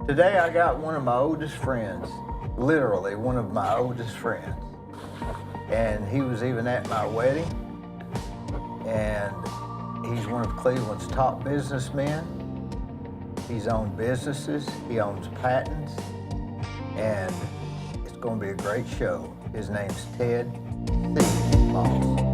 Today I got one of my oldest friends, literally one of my oldest friends. And he was even at my wedding. And he's one of Cleveland's top businessmen. He's owned businesses, he owns patents, and it's going to be a great show. His name's Ted Boss.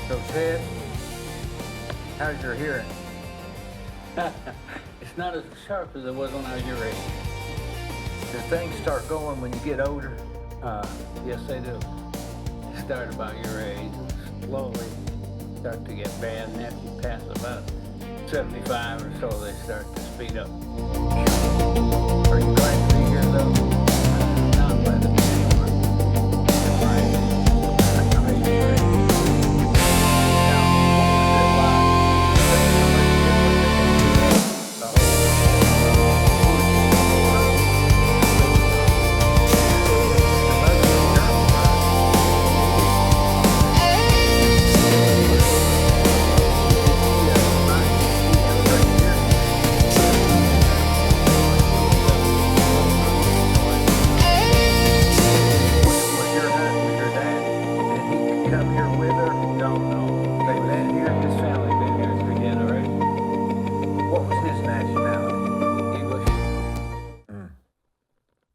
So Ted, how's your hearing? It's not as sharp as it was when I was your age. Do things start going when you get older? Yes, they do. They start about your age and slowly start to get bad, and after you pass about 75 or so, they start to speed up. Are you glad to be here though? Not by the anymore. Right. I mean, you're right.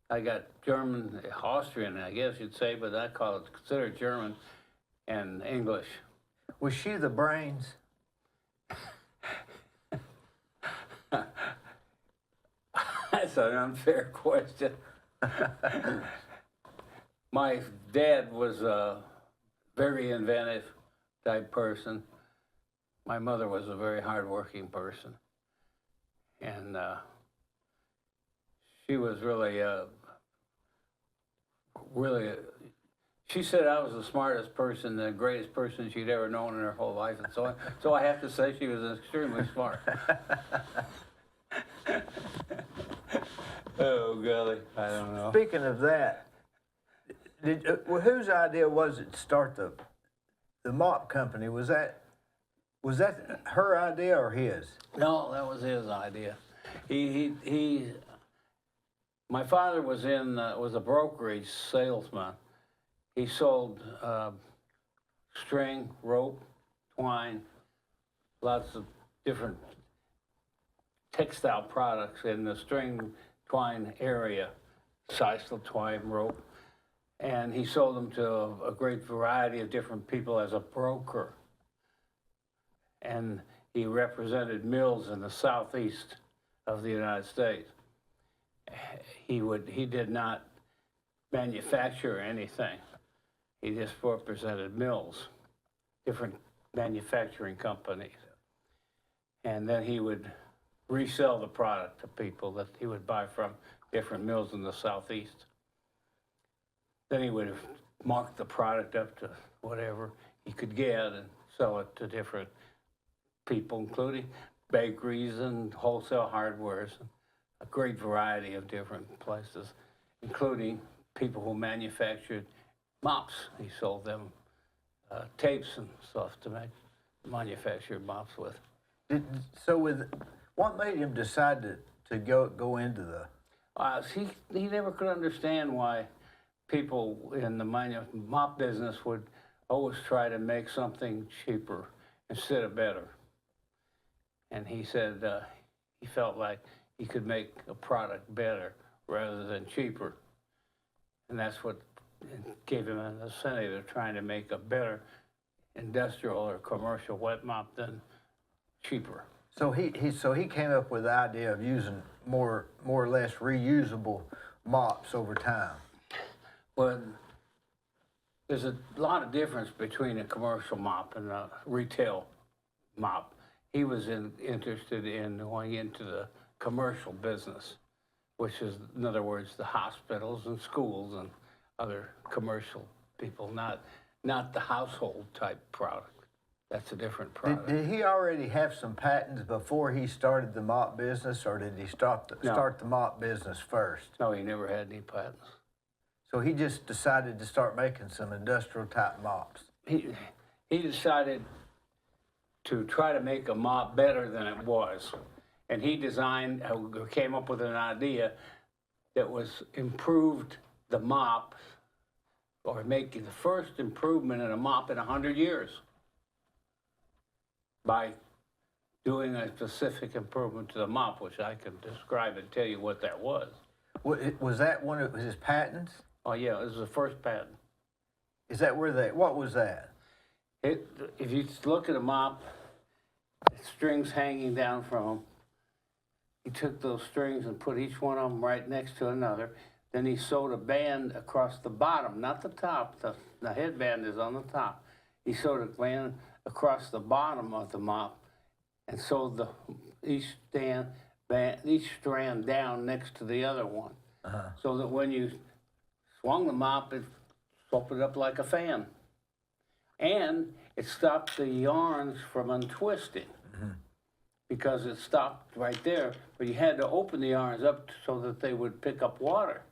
I got German, Austrian, I guess you'd say, but I call it considered German and English. Was she the brains? That's an unfair question. My dad was a very inventive type person. My mother was a very hardworking person. And she was really, she said I was the smartest person, the greatest person she'd ever known in her whole life. And so I have to say she was extremely smart. Oh, golly, I don't know. Speaking of that, whose idea was it to start the mop company? Was that her idea or his? No, that was his idea. My father was a brokerage salesman. He sold string, rope, twine, lots of different textile products in the string twine area, sisal twine, rope, and he sold them to a great variety of different people as a broker. And he represented mills in the southeast of the United States. He did not manufacture anything. He just represented mills, different manufacturing companies. And then he would resell the product to people that he would buy from different mills in the southeast. Then he would mark the product up to whatever he could get and sell it to different people, including bakeries and wholesale hardwares, and a great variety of different places, including people who manufactured mops. He sold them tapes and stuff to manufacture mops with. What made him decide to go into the? He never could understand why people in the mop business would always try to make something cheaper instead of better. And he said he felt like he could make a product better rather than cheaper. And that's what gave him an incentive of trying to make a better industrial or commercial wet mop than cheaper. So he came up with the idea of using more or less reusable mops over time. Well, there's a lot of difference between a commercial mop and a retail mop. He was interested in going into the commercial business, which is, in other words, the hospitals and schools and other commercial people, not the household type product. That's a different product. Did he already have some patents before he started the mop business, or did he start the mop business first? No, he never had any patents. So he just decided to start making some industrial type mops. He decided to try to make a mop better than it was. And he designed, came up with an idea that was improved the mop, or making the first improvement in a mop in 100 years by doing a specific improvement to the mop, which I can describe and tell you what that was. Was that one of his patents? Oh yeah, this is the first patent. Is that what was that? If you look at a mop, strings hanging down from them, he took those strings and put each one of them right next to another. Then he sewed a band across the bottom, not the top. The headband is on the top. He sewed a band across the bottom of the mop and sewed each strand down next to the other one. So that when you swung the mop, it opened up like a fan. And it stopped the yarns from untwisting because it stopped right there. But you had to open the yarns up so that they would pick up water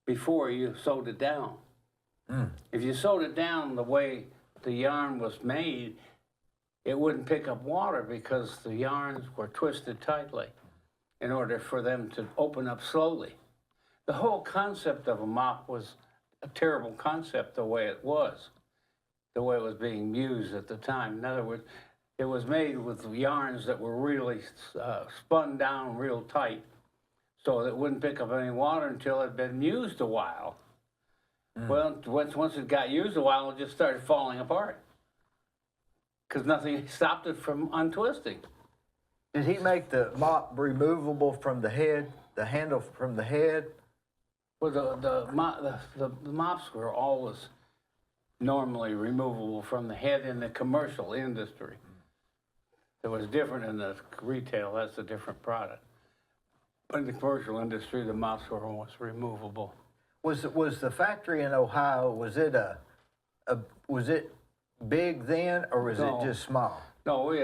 before you sewed it down. If you sewed it down the way the yarn was made, it wouldn't pick up water because the yarns were twisted tightly in order for them to open up slowly. The whole concept of a mop was a terrible concept the way it was being used at the time. In other words, it was made with yarns that were really spun down real tight so that it wouldn't pick up any water until it had been used a while. Well, once it got used a while, it just started falling apart because nothing stopped it from untwisting. Did he make the mop removable from the head, the handle from the head? Well, the mops were always normally removable from the head in the commercial industry. It was different in the retail. That's a different product. But in the commercial industry, the mops were almost removable. Was the factory in Ohio, was it big then, or was it just small? No, we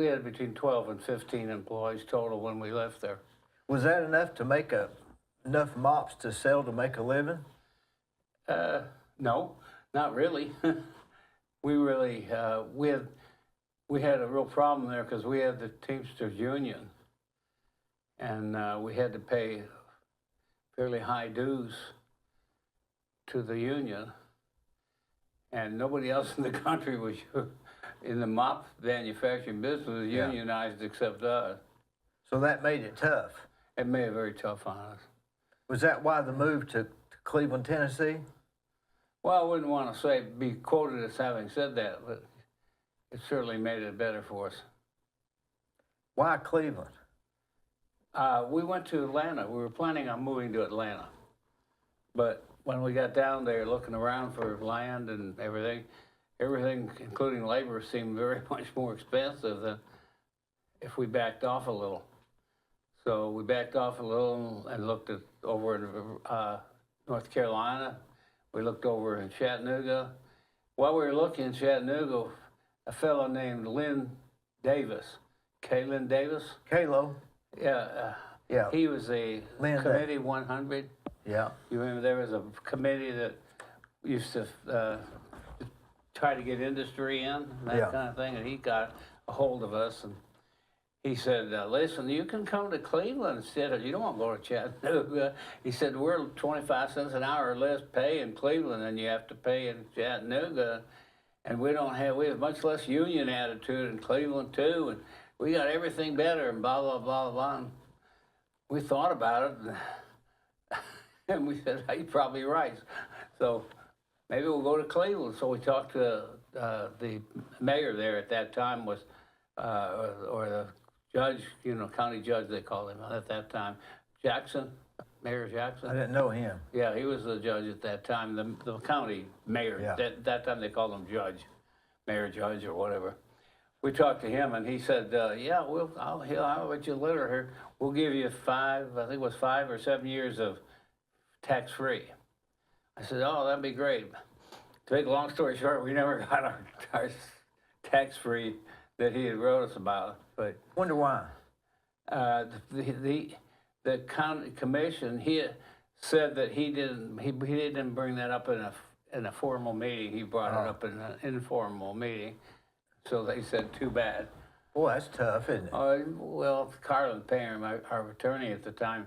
had between 12 and 15 employees total when we left there. Was that enough to make enough mops to sell to make a living? No, not really. We really we had a real problem there because we had the Teamsters Union, and we had to pay fairly high dues to the union, and nobody else in the country was in the mop manufacturing business was unionized except us. So that made it tough. It made it very tough on us. Was that why the move to Cleveland, Tennessee? Well, I wouldn't want to be quoted as having said that, but it certainly made it better for us. Why Cleveland? We went to Atlanta. We were planning on moving to Atlanta. But when we got down there looking around for land and everything, including labor, seemed very much more expensive than if we backed off a little. So we backed off a little and looked over in North Carolina. We looked over in Chattanooga. While we were looking in Chattanooga, a fellow named Kaylin Davis. Kalo. Yeah. Yeah. He was a Committee 100. Yeah. You remember there was a committee that used to try to get industry in, that kind of thing, and he got a hold of us and he said, listen, you can come to Cleveland instead of, you don't want to go to Chattanooga. He said, we're 25 cents an hour or less pay in Cleveland than you have to pay in Chattanooga. And we have much less union attitude in Cleveland too. And we got everything better and blah, blah, blah, blah. And we thought about it and we said, you're probably right. So maybe we'll go to Cleveland. So we talked to the mayor there at that time or the judge, county judge they called him at that time, Mayor Jackson. I didn't know him. Yeah, he was the judge at that time, the county mayor. Yeah. That time they called him judge, mayor judge or whatever. We talked to him and he said, I'll write you a letter here. We'll give you 5 or 7 years of tax-free. I said, oh, that'd be great. To make a long story short, we never got our tax-free that he had wrote us about. But Wonder why? The county commission, he said that he didn't bring that up in a formal meeting. He brought it up in an informal meeting. So they said, too bad. Boy, that's tough, isn't it? Well, Carlin Payne, our attorney at the time,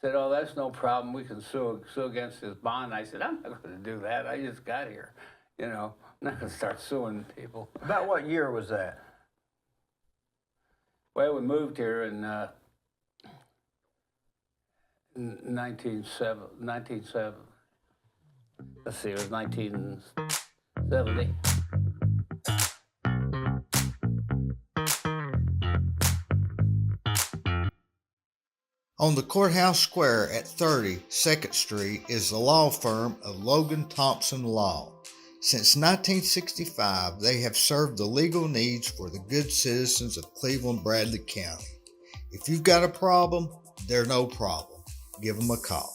said, "Oh, that's no problem. We can sue against his bond." I said, "I'm not going to do that. I just got here. You know, I'm not going to start suing people." About what year was that? Well, we moved here in 1907. Let's see, it was 1970. On the courthouse square at 30 2nd Street is the law firm of Logan Thompson Law. Since 1965, they have served the legal needs for the good citizens of Cleveland-Bradley County. If you've got a problem, they're no problem. Give them a call.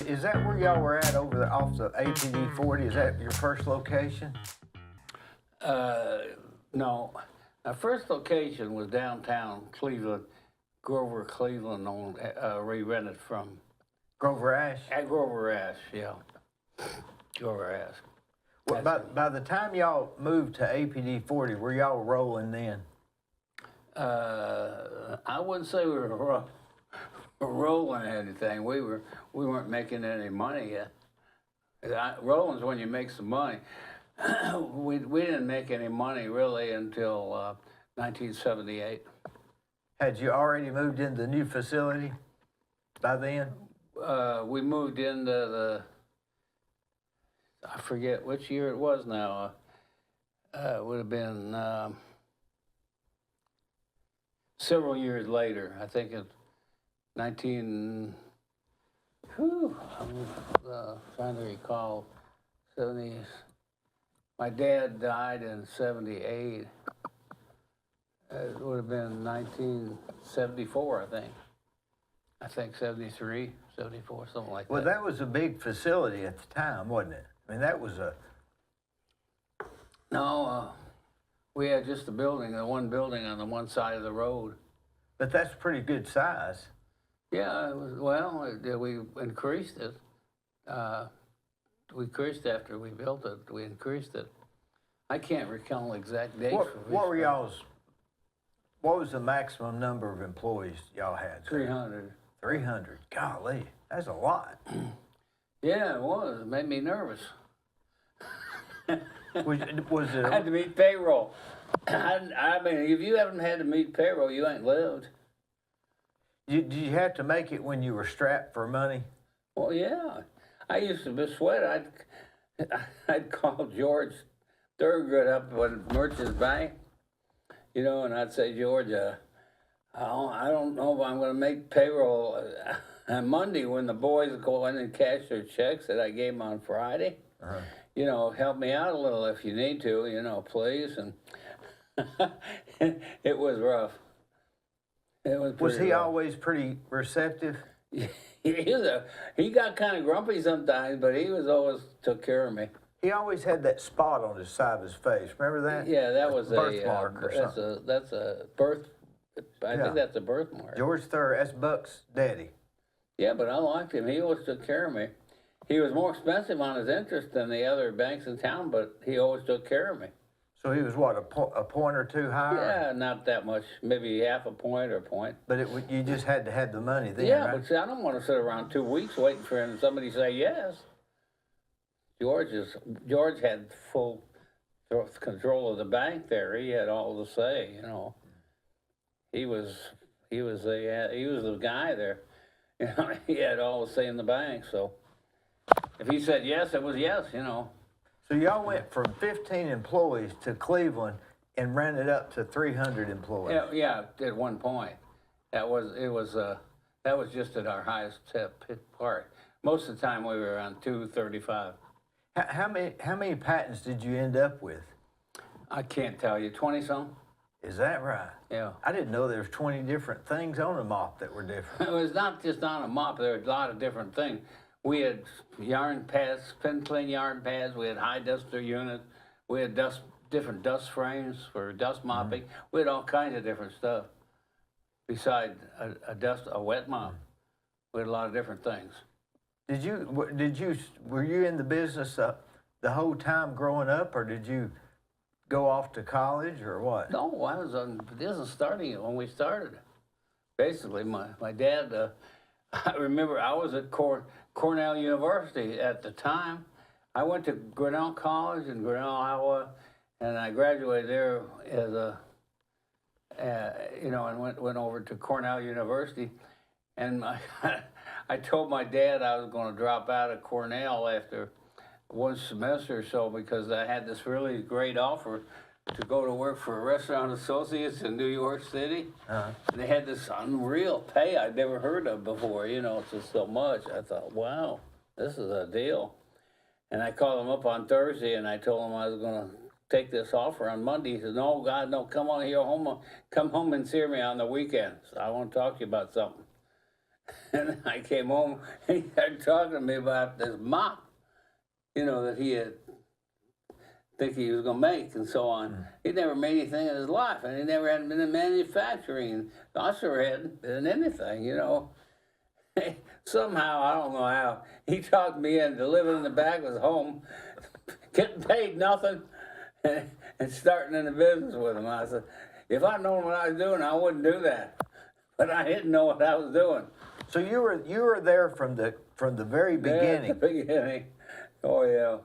Is that where y'all were at over there off the APD 40? Is that your first location? No. Our first location was downtown Cleveland. Grover Cleveland we rented from. Grover Ash? At Grover Ash, yeah. Grover Ash. Well, by the time y'all moved to APD 40, were y'all rolling then? I wouldn't say we were rolling anything. We weren't making any money yet. Rolling's when you make some money. We didn't make any money really until 1978. Had you already moved into the new facility by then? We moved into I forget which year it was now. It would have been several years later. I think it's 19. I'm trying to recall. 70s. My dad died in 78. It would have been 1974, I think. I think 73, 74, something like that. Well, that was a big facility at the time, wasn't it? I mean, that was a... No, we had just the one building on the one side of the road. But that's pretty good size. Yeah, it was, well, we increased it. We increased after we built it. We increased it. I can't recall exact dates. What was the maximum number of employees y'all had? 300. 300. Golly, that's a lot. Yeah, it was. It made me nervous. Was it? I had to meet payroll. I mean, if you haven't had to meet payroll, you ain't lived. Did you have to make it when you were strapped for money? Well, yeah. I used to be sweat. I'd call George Thurgood up at Merchants Bank, you know, and I'd say, "George, I don't know if I'm going to make payroll on Monday when the boys go in and cash their checks that I gave them on Friday. Uh-huh. You know, help me out a little if you need to, you know, please." And it was rough. It was he rough. always pretty receptive? He got kind of grumpy sometimes, but he was always took care of me. He always had that spot on his side of his face. Remember that? Yeah, that was birthmark or something. That's a birth. I think that's a birthmark. George Thurgood, that's Buck's daddy. Yeah, but I liked him. He always took care of me. He was more expensive on his interest than the other banks in town, but he always took care of me. So he was what, a point or two higher? Yeah, not that much. Maybe half a point or a point. But you just had to have the money then, Yeah, right? but see, I don't want to sit around 2 weeks waiting for somebody to say yes. George had full control of the bank there. He had all the say, you know. He was the guy there. You know, he had all the say in the bank. So if he said yes, it was yes, you know. So y'all went from 15 employees to Cleveland and ran it up to 300 employees. Yeah, at one point. That was just at our highest part. Most of the time we were around 235. How many patents did you end up with? I can't tell you, 20-some. Is that right? Yeah. I didn't know there was 20 different things on a mop that were different. It was not just on a mop. There were a lot of different things. We had yarn pads, spin clean yarn pads. We had high duster units. We had different dust frames for dust mopping. We had all kinds of different stuff. Besides a wet mop, we had a lot of different things. Were you in the business the whole time growing up, or did you go off to college, or what? No, I was on business starting it when we started. Basically, my dad, I remember I was at Cornell University at the time. I went to Grinnell College in Grinnell, Iowa, and I graduated there as and went over to Cornell University. And I told my dad I was going to drop out of Cornell after one semester or so because I had this really great offer to go to work for Restaurant Associates in New York City. And they had this unreal pay I'd never heard of before, it's just so much. I thought, wow, this is a deal. And I called him up on Thursday and I told him I was going to take this offer on Monday. He said, no, God, no, come on here come home and see me on the weekends. I want to talk to you about something. And I came home and he started talking to me about this mop, that he had think he was going to make and so on. He'd never made anything in his life, and he never had been in manufacturing. And I sure hadn't been in anything, Somehow, I don't know how, he talked me into living in the back of his home, getting paid nothing, and starting in the business with him. I said, if I'd known what I was doing, I wouldn't do that. But I didn't know what I was doing. So you were there from the very beginning. At the beginning. Oh, yeah.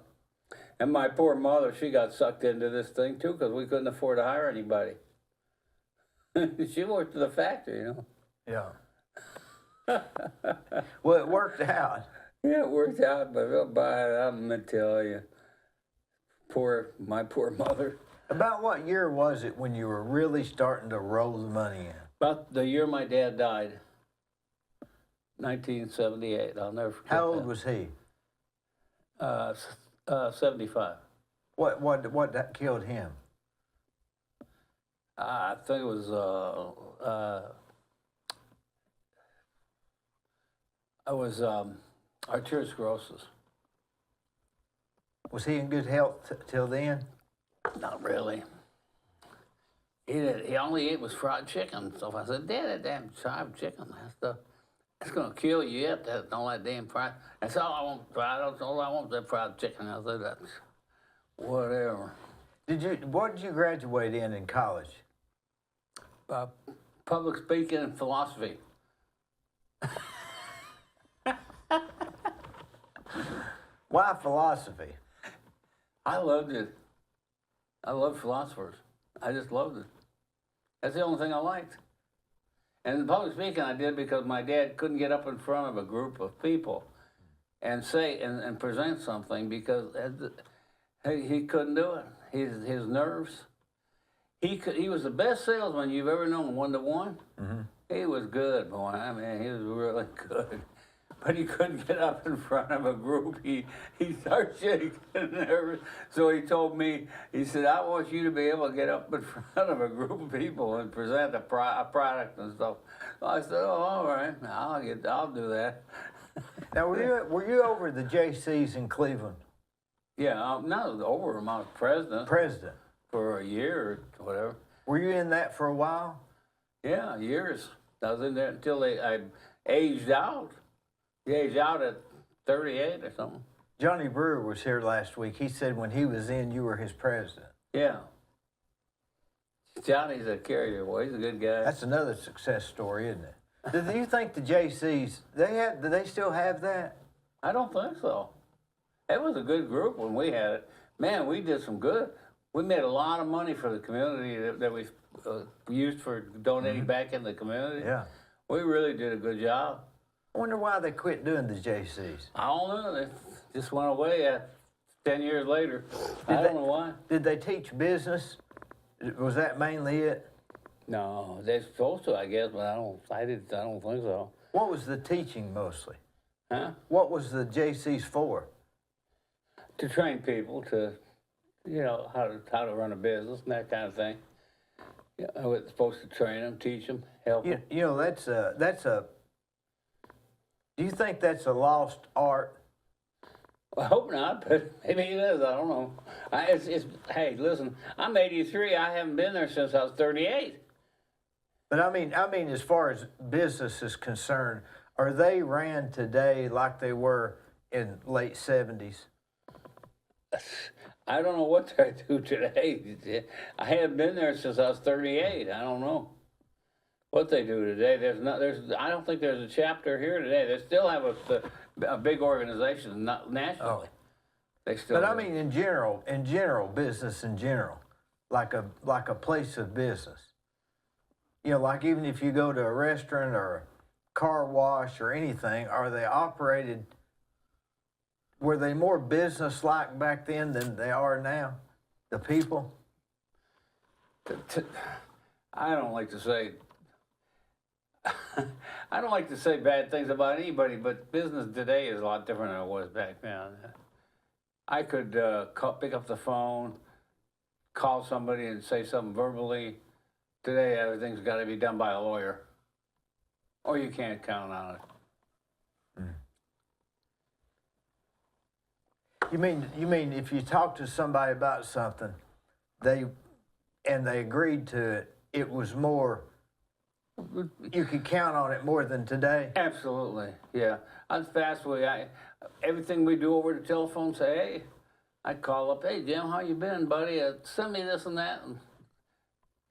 And my poor mother, she got sucked into this thing, too, because we couldn't afford to hire anybody. She worked at the factory, Yeah. Well, it worked out. Yeah, it worked out, but I'm going to tell you, my poor mother. About what year was it when you were really starting to roll the money in? About the year my dad died, 1978. I'll never forget. How old was he? 75. What that killed him? I think it was arteriosclerosis. Was he in good health till then? Not really. He only ate was fried chicken. So I said, Dad, that damn fried chicken, that stuff, it's gonna kill you. You have to have all that damn fried. That's all I want. That's all I want. That fried chicken. I said, that's whatever. What did you graduate in college? Public speaking and philosophy. Why philosophy? I loved it. I love philosophers. I just loved it. That's the only thing I liked. And the public speaking I did because my dad couldn't get up in front of a group of people and say and present something because he couldn't do it. His nerves. He was the best salesman you've ever known, one-to-one. Mm-hmm. He was good, boy. I mean, he was really good. But he couldn't get up in front of a group. He started shaking nervous. So he told me, he said, I want you to be able to get up in front of a group of people and present a product and stuff. So I said, oh, all right, I'll do that. Now, were you over the JCs in Cleveland? Yeah, not over them. I was president. President. For a year or whatever. Were you in that for a while? Yeah, years. I was in there until I aged out. You aged out at 38 or something. Johnny Brewer was here last week. He said when he was in, you were his president. Yeah. Johnny's a carrier boy. He's a good guy. That's another success story, isn't it? Do you think the JCs, do they still have that? I don't think so. It was a good group when we had it. Man, we did some good. We made a lot of money for the community that we used for donating back in the community. Yeah. We really did a good job. I wonder why they quit doing the JCs. I don't know. They just went away 10 years later. I don't know why. Did they teach business? Was that mainly it? No, they're supposed to, I guess, but I don't think so. What was the teaching mostly? Huh? What was the JCs for? To train people to, how to run a business and that kind of thing. Yeah, I was supposed to train them, teach them, help them. That's a Do you think that's a lost art? I hope not, but maybe it is. I don't know. Hey, listen, I'm 83. I haven't been there since I was 38. But I mean, as far as business is concerned, are they ran today like they were in late 70s? I don't know what they do today. I haven't been there since I was 38. I don't know what they do today. I don't think there's a chapter here today. They still have a big organization, not nationally. Oh. They still. But I do. mean, in general, business in general, like a place of business. You know, like even if you go to a restaurant or a car wash or anything, are they operated? Were they more business-like back then than they are now? The people? I don't like to say. I don't like to say bad things about anybody, but business today is a lot different than it was back then. I could pick up the phone, call somebody and say something verbally. Today, everything's got to be done by a lawyer, or you can't count on it. You mean if you talk to somebody about something, they agreed to it, it was more. You could count on it more than today. Absolutely, yeah. That's fast. Everything we do over the telephone. Say, hey, I call up. Hey, Jim, how you been, buddy? Send me this and that. And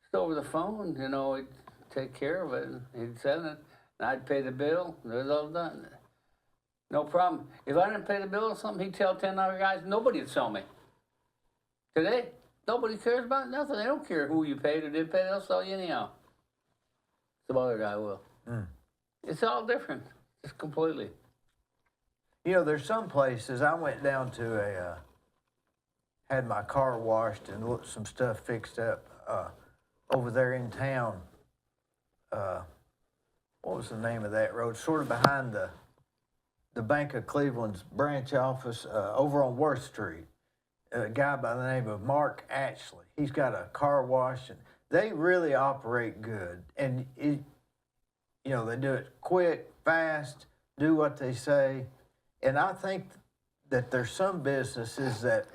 just over the phone, you know, he'd take care of it. And he'd send it, and I'd pay the bill. And it was all done. No problem. If I didn't pay the bill or something, he'd tell 10 other guys. Nobody would sell me. Today, nobody cares about nothing. They don't care who you paid or didn't pay. They'll sell you anyhow. Some other guy will. It's all different, just completely. You know, there's some places I went down to had my car washed and some stuff fixed up over there in town. What was the name of that road? Sort of behind the Bank of Cleveland's branch office over on Worth Street. A guy by the name of Mark Ashley. He's got a car wash, and they really operate good. And, you know, they do it quick, fast, do what they say. And I think that there's some businesses that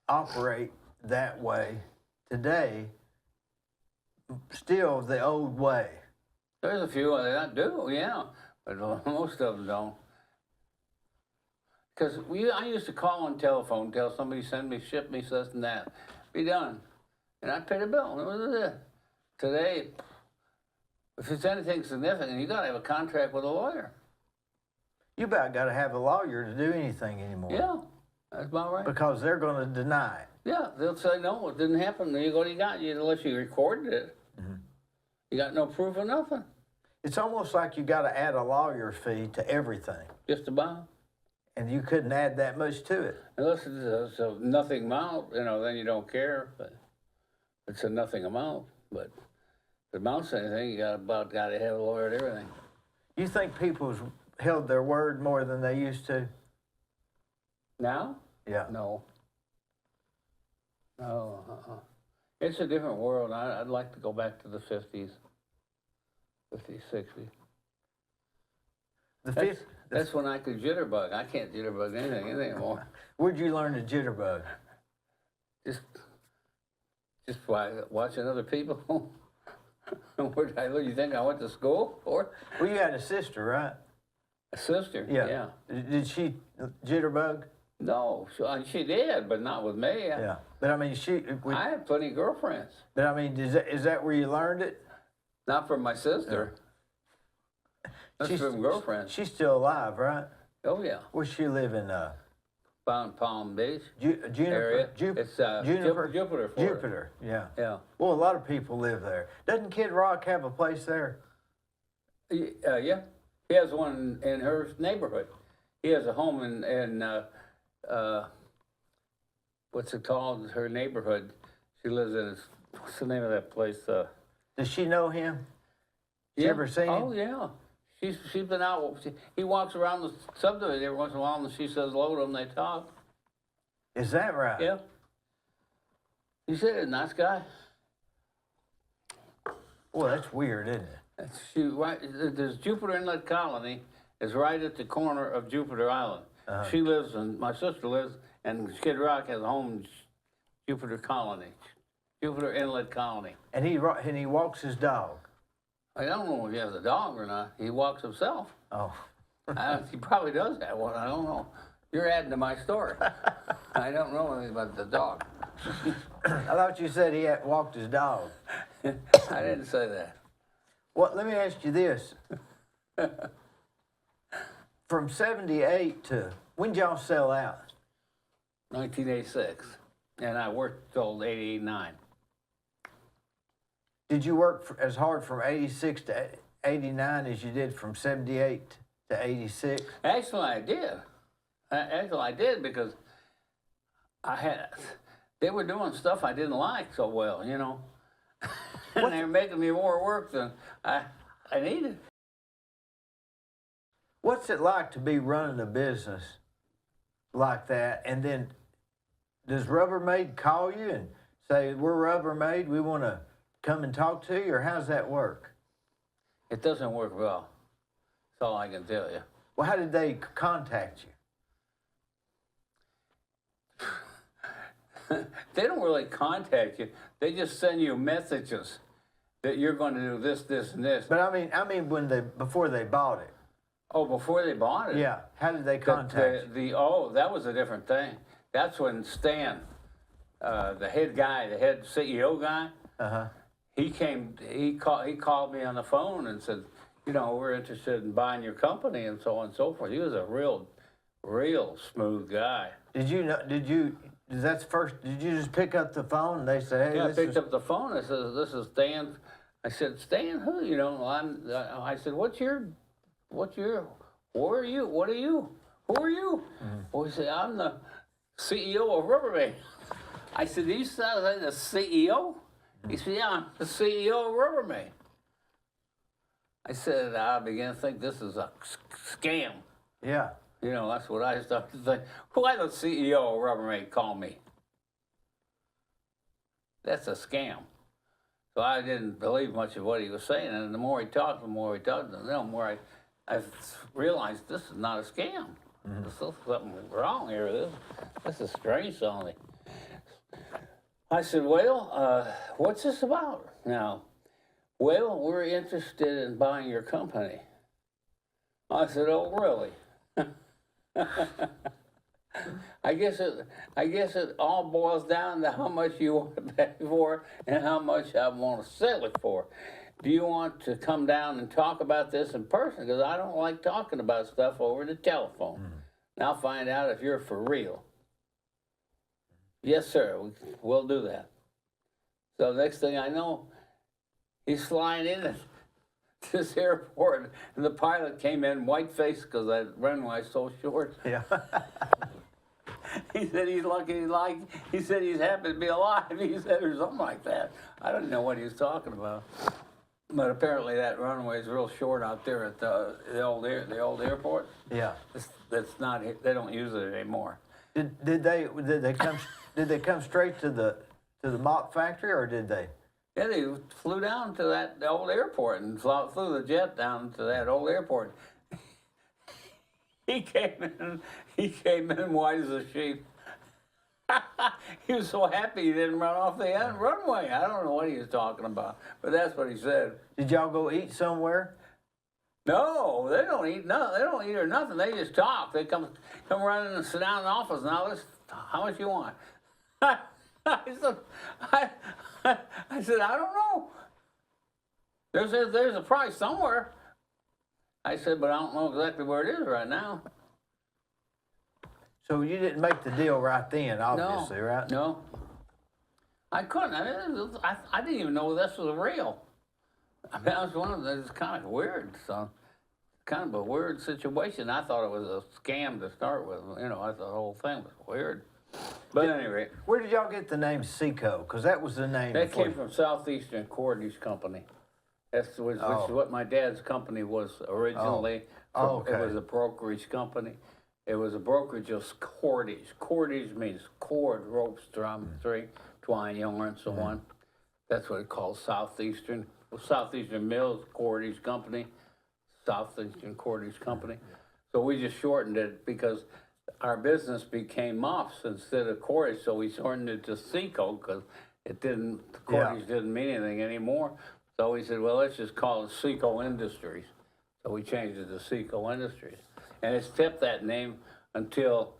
operate that way today, still the old way. There's a few that do, yeah, but most of them don't. Because I used to call on telephone, tell somebody ship me this and that, be done, and I'd pay the bill. That was it. Today, if it's anything significant, you got to have a contract with a lawyer. You about got to have a lawyer to do anything anymore. Yeah, that's about right. Because they're going to deny it. Yeah, they'll say no, it didn't happen. Then you go, you got you unless you recorded it. You got no proof of nothing. It's almost like you got to add a lawyer fee to everything. Just about. And you couldn't add that much to it. Unless it's a nothing amount, you know, then you don't care. But it's a nothing amount. But if it amounts to anything, you got to have a lawyer and everything. You think people's held their word more than they used to? Now? Yeah. No. No. It's a different world. I'd like to go back to the 50s, 50s, 60s. That's when I could jitterbug. I can't jitterbug anything anymore. Where'd you learn to jitterbug? Just by watching other people. Where did I live? You think I went to school for? Well, you had a sister, right? A sister? Yeah. Did she jitterbug? No, she did, but not with me. Yeah. But I mean, I had plenty of girlfriends. But I mean, is that where you learned it? Not from my sister. That's from girlfriends. She's still alive, right? Oh, yeah. Where's she live in? Palm Beach Juniper area. It's Juniper. Jupiter. Jupiter, yeah. Yeah. Well, a lot of people live there. Doesn't Kid Rock have a place there? Yeah. He has one in her neighborhood. He has a home in what's it called? Her neighborhood. She lives in. What's the name of that place? Does she know him? You ever seen him? Oh, yeah. She's been out. He walks around the subdivision every once in a while, and she says hello to him. They talk. Is that right? Yeah. He said, a nice guy. Well, that's weird, isn't it? There's Jupiter Inlet Colony, is right at the corner of Jupiter Island. She lives in, my sister lives, and Skid Rock has a home in Jupiter Colony, Jupiter Inlet Colony. And he walks his dog. I don't know if he has a dog or not. He walks himself. Oh. He probably does have one. I don't know. You're adding to my story. I don't know anything about the dog. I thought you said he had walked his dog. I didn't say that. Well, let me ask you this. From 78 to, when did y'all sell out? 1986. And I worked till 89. Did you work as hard from 86 to 89 as you did from 78 to 86? Actually, I did. Actually, I did because they were doing stuff I didn't like so well, you know. And they were making me more work than I needed. What's it like to be running a business like that? And then does Rubbermaid call you and say, we're Rubbermaid, we want to come and talk to you, or how's that work? It doesn't work well. That's all I can tell you. Well, how did they contact you? They don't really contact you. They just send you messages that you're going to do this, this, and this. But I mean before they bought it. Oh, before they bought it? Yeah. How did they contact you? Oh, that was a different thing. That's when Stan, the head guy, the head CEO guy, he called me on the phone and said, you know, we're interested in buying your company and so on and so forth. He was a real smooth guy. Did you just pick up the phone and they say, hey, Yeah, I picked up the phone. I said, this is Stan. I said, Stan who? You know, I said, who are you? What are you? Who are you? Well, he said, I'm the CEO of Rubbermaid. I said, you sound like the CEO? He said, yeah, I'm the CEO of Rubbermaid. I said, I began to think this is a scam. Yeah. You know, that's what I started to think. Why the CEO of Rubbermaid call me? That's a scam. So I didn't believe much of what he was saying, and the more he talked, the more I realized this is not a scam. There's something wrong here. This is strange to me. I said, well, what's this about now? Well, we're interested in buying your company. I said, oh, really? I guess it all boils down to how much you want to pay for it and how much I want to sell it for. Do you want to come down and talk about this in person? Because I don't like talking about stuff over the telephone. And I'll find out if you're for real. Yes, sir, we'll do that. So next thing I know, he's flying in at this airport, and the pilot came in white-faced because that runway is so short. Yeah. He said he's lucky, he said he's happy to be alive, he said, or something like that. I didn't know what he was talking about. But apparently that runway is real short out there at the old airport. Yeah. That's not, they don't use it anymore. Did they come straight to the mop factory, or did they? Yeah, they flew down to the old airport and flew the jet down to that old airport. He came in white as a sheep. He was so happy he didn't run off the runway. I don't know what he was talking about, but that's what he said. Did y'all go eat somewhere? No, they don't eat. No, they don't eat or nothing. They just talk. They come running and sit down in the office. Now, how much you want? I said, I don't know. There's a price somewhere. I said, but I don't know exactly where it is right now. So you didn't make the deal right then, obviously, right? No. I couldn't. I mean, I didn't even know this was real. I mean, that was one of those. It's kind of weird. So, kind of a weird situation. I thought it was a scam to start with. You know, I thought the whole thing was weird. But anyway. Where did y'all get the name Seco? Because that was the name. That came from Southeastern Cordage Company. Which is what my dad's company was originally. Okay. It was a brokerage company. It was a brokerage of cordage. Cordage means cord, ropes, drum, twine, yarn, and so on. That's what it calls Southeastern Mills Cordage Company. Southeastern Cordage Company. So we just shortened it because our business became mops instead of cordage, so we shortened it to Seco because the cordage didn't mean anything anymore. So we said, well, let's just call it Seco Industries. So we changed it to Seco Industries. And it's kept that name until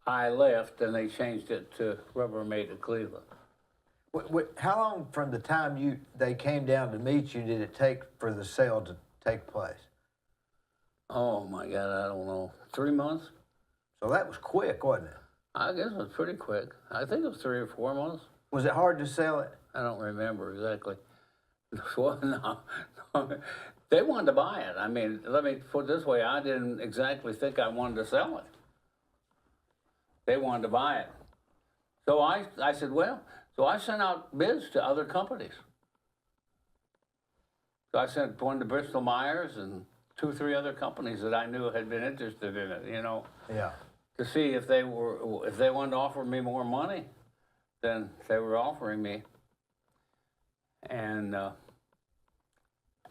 I left and they changed it to Rubbermaid of Cleveland. How long from the time they came down to meet you did it take for the sale to take place? Oh my God, I don't know. 3 months? So that was quick, wasn't it? I guess it was pretty quick. I think it was 3 or 4 months. Was it hard to sell it? I don't remember exactly. Well, no. They wanted to buy it. I mean, let me put it this way, I didn't exactly think I wanted to sell it. They wanted to buy it. So I said, well, so I sent out bids to other companies. So I sent one to Bristol Myers and 2 or 3 other companies that I knew had been interested in it, you know. Yeah. To see if they wanted to offer me more money than they were offering me. And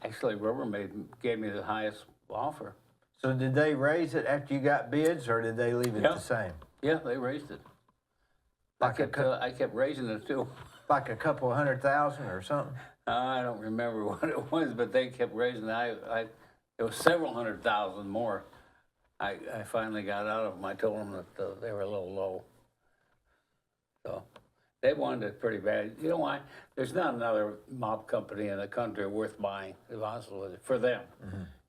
actually, Rubbermaid gave me the highest offer. So did they raise it after you got bids, or did they leave it the same? Yeah, they raised it. Like I kept raising it too. Like a couple of $100,000 or something? I don't remember what it was, but they kept raising it. It was several $100,000 more. I finally got out of them. I told them that they were a little low. So they wanted it pretty bad. You know why? There's not another mop company in the country worth buying, to be honest with you, for them,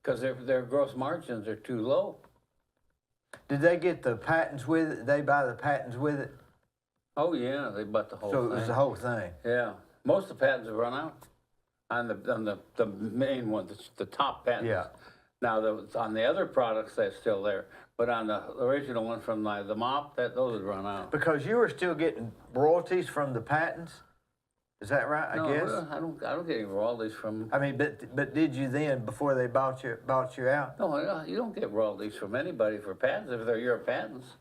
because their gross margins are too low. Did they get the patents with it? Did they buy the patents with it? Oh yeah, they bought the whole thing. So it was the whole thing. Yeah, most of the patents have run out on the main one, the top patents. Yeah. Now on the other products, that's still there, but on the original one from the mop, those had run out. Because you were still getting royalties from the patents, is that right? I guess. I don't get any royalties from. I mean, but did you then before they bought you out? No, you don't get royalties from anybody for patents if they're your patents.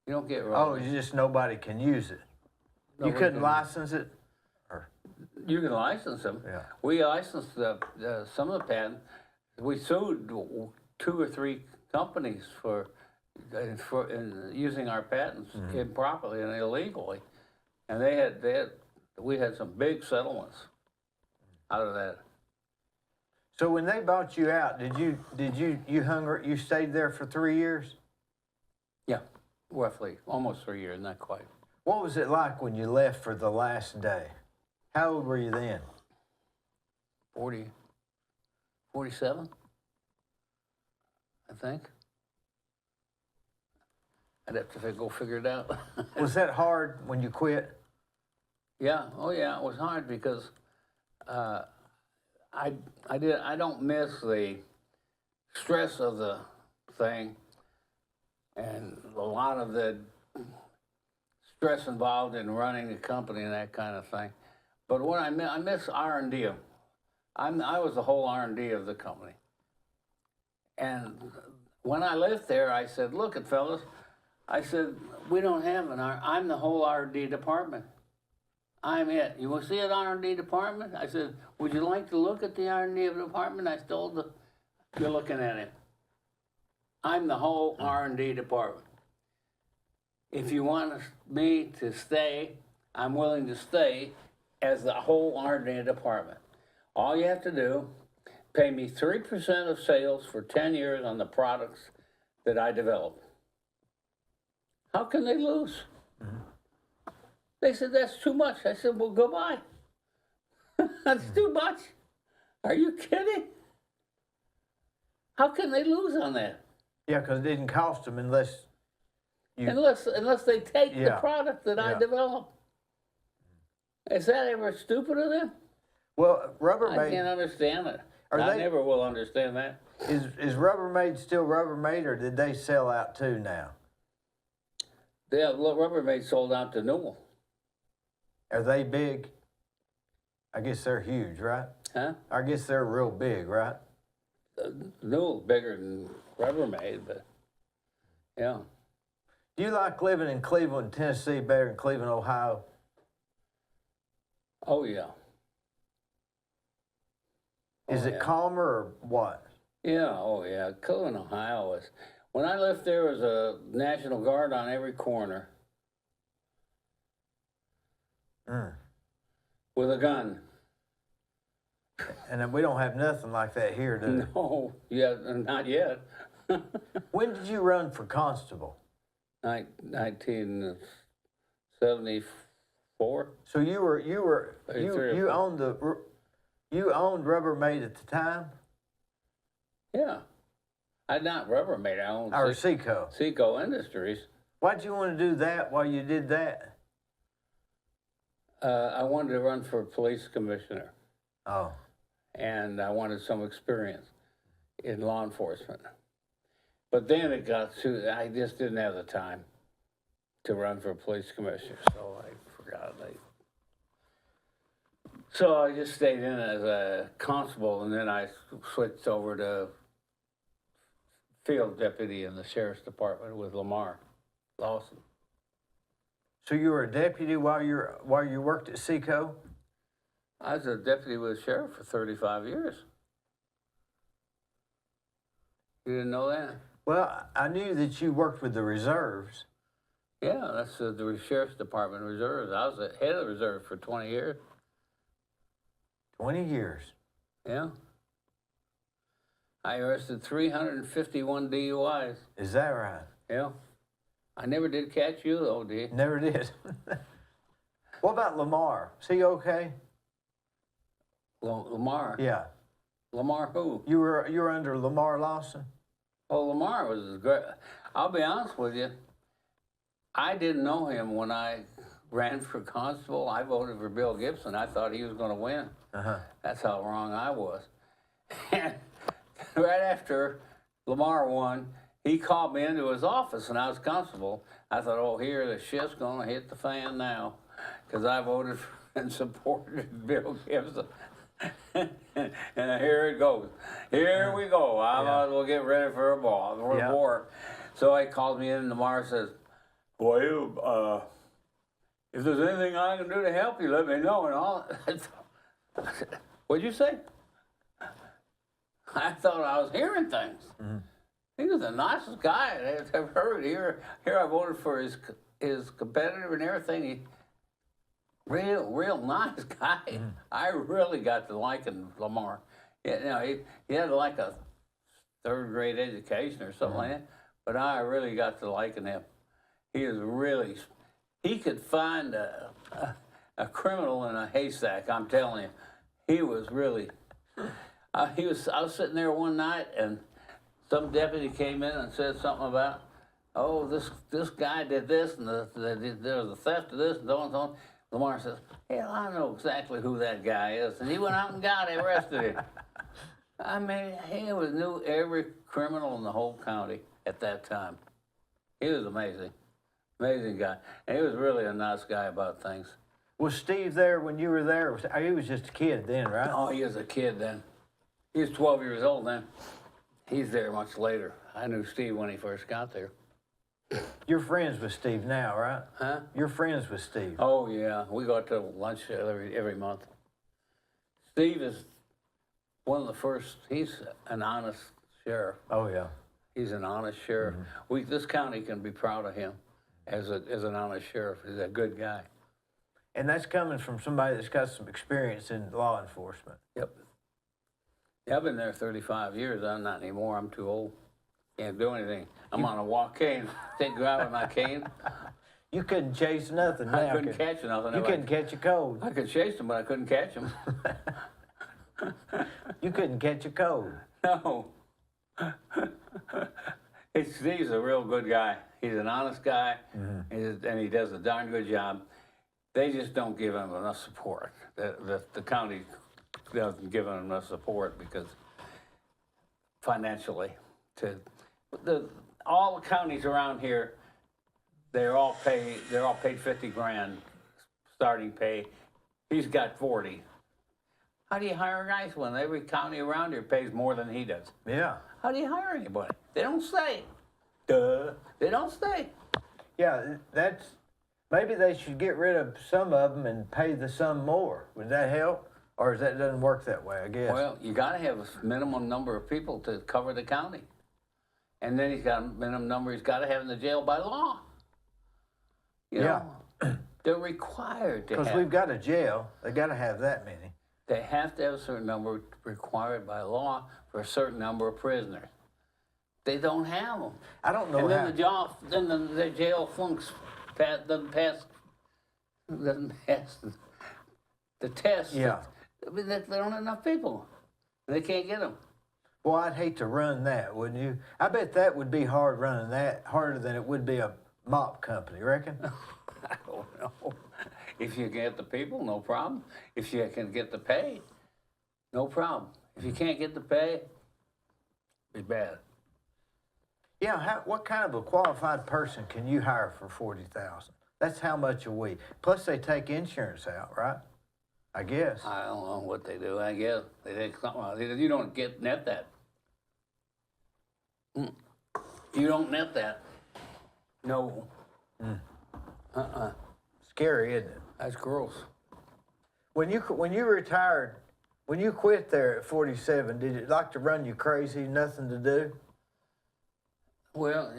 You don't get royalties. Oh, you just nobody can use it. You couldn't license it. You can license them. Yeah. We licensed some of the patents. We sued 2 or 3 companies for using our patents improperly and illegally, and we had some big settlements out of that. So when they bought you out, you stayed there for 3 years? Yeah, roughly, almost 3 years, not quite. What was it like when you left for the last day? How old were you then? 47, I think. I'd have to go figure it out. Was that hard when you quit? Yeah, oh yeah, it was hard because I don't miss the stress of the thing and a lot of the stress involved in running a company and that kind of thing. But what I miss R&D. I was the whole R&D of the company. And when I left there, I said, look it, fellas, I said, we don't have I'm the whole R&D department. I'm it. You want to see an R&D department? I said, would you like to look at the R&D department? I told you're looking at it. I'm the whole R&D department. If you want me to stay, I'm willing to stay as the whole R&D department. All you have to do, pay me 3% of sales for 10 years on the products that I develop. How can they lose? They said, that's too much. I said, well, goodbye. That's too much. Are you kidding? How can they lose on that? Yeah, because it didn't cost them unless they take the product that I develop. Is that ever stupid of them? Well, Rubbermaid. I can't understand it. I never will understand that. Is Rubbermaid still Rubbermaid, or did they sell out too now? Rubbermaid sold out to Newell. Are they big? I guess they're huge, right? Huh? I guess they're real big, right? Newell's bigger than Rubbermaid, but yeah. Do you like living in Cleveland, Tennessee better than Cleveland, Ohio? Oh, yeah. Is it calmer or what? Yeah, oh yeah. Cleveland, Ohio was. When I lived there, was a National Guard on every corner with a gun. And then we don't have nothing like that here, do we? No, yeah, not yet. When did you run for constable? 1974. So you 33 owned you owned Rubbermaid at the time, Yeah. I not Rubbermaid. I owned or Seco? Seco Industries. Why'd you want to do that while you did that? I wanted to run for police commissioner, Oh, and I wanted some experience in law enforcement. But then it got to, I just didn't have the time to run for police commissioner, so I forgot. So I just stayed in as a constable, and then I switched over to field deputy in the sheriff's department with Lamar Lawson. so you were a deputy while you worked at Seco? I was a deputy with the sheriff for 35 years. You didn't know that? Well, I knew that you worked with the reserves. Yeah, that's the sheriff's department reserves. I was the head of the reserve for 20 years. 20 years. Yeah. I arrested 351 DUIs. Is that right? Yeah. I never did catch you though, D. Never did. What about Lamar? Is he okay? Lamar. Yeah. Lamar who? You were under Lamar Lawson? Oh, Lamar was great. I'll be honest with you. I didn't know him when I ran for constable. I voted for Bill Gibson. I thought he was going to win. Uh-huh. That's how wrong I was. And right after Lamar won, he called me into his office, and I was constable. I thought, oh, here, the shit's going to hit the fan now, because I voted for and supported Bill Gibson. And here it goes. Here we go. I might as well get ready for a war. So he called me in, and Lamar says, boy, if there's anything I can do to help you, let me know. And all. What'd you say? I thought I was hearing things. Mm-hmm. He was the nicest guy I've ever heard. Here I voted for his competitor and everything. Real nice guy. Mm-hmm. I really got to liking Lamar. He had like a third grade education or something like that, but I really got to liking him. He could find a criminal in a haystack, I'm telling you. He was really, I was sitting there one night, and some deputy came in and said something about, oh, this guy did this, and there was a theft of this, and so on and so on. Lamar says, hell, I know exactly who that guy is. And he went out and arrested him. I mean, he knew every criminal in the whole county at that time. He was amazing. Amazing guy. And he was really a nice guy about things. Was Steve there when you were there? He was just a kid then, right? Oh, he was a kid then. He was 12 years old then. He's there much later. I knew Steve when he first got there. You're friends with Steve now, right? Huh? You're friends with Steve. Oh, yeah. We go out to lunch every month. Steve is one of the first, he's an honest sheriff. Oh, yeah. He's an honest sheriff. Mm-hmm. This county can be proud of him as an honest sheriff. He's a good guy. And that's coming from somebody that's got some experience in law enforcement. Yep. Yeah, I've been there 35 years. I'm not anymore. I'm too old. Can't do anything. I'm on a walk cane. Take drive with my cane. You couldn't chase nothing now. I couldn't catch nothing. You couldn't catch a cold. I could chase them, but I couldn't catch them. You couldn't catch a cold. No. Steve's a real good guy. He's an honest guy, and he does a darn good job. They just don't give him enough support. The county doesn't give him enough support because financially, all the counties around here, they're all paid $50,000 starting pay. He's got 40. How do you hire guys when every county around here pays more than he does? Yeah. How do you hire anybody? They don't stay. Duh. They don't stay. Yeah, maybe they should get rid of some of them and pay some more. Would that help? Or is that doesn't work that way, I guess? Well, you got to have a minimum number of people to cover the county. And then he's got a minimum number he's got to have in the jail by law. You know, they're required to have. Because we've got a jail. They got to have that many. They have to have a certain number required by law for a certain number of prisoners. They don't have them. I don't know And then how. the jail flunks doesn't pass the test. Yeah. I mean, they don't have enough people. They can't get them. Well, I'd hate to run that, wouldn't you? I bet that would be hard running that, harder than it would be a mop company, reckon? I don't know. If you get the people, no problem. If you can get the pay, no problem. If you can't get the pay, be bad. Yeah, what kind of a qualified person can you hire for $40,000? That's how much a week. Plus, they take insurance out, right? I guess. I don't know what they do. I guess they take something out. You don't net that. You don't net that. No. Scary, isn't it? That's gross. When you retired, when you quit there at 47, did it like to run you crazy, nothing to do? Well,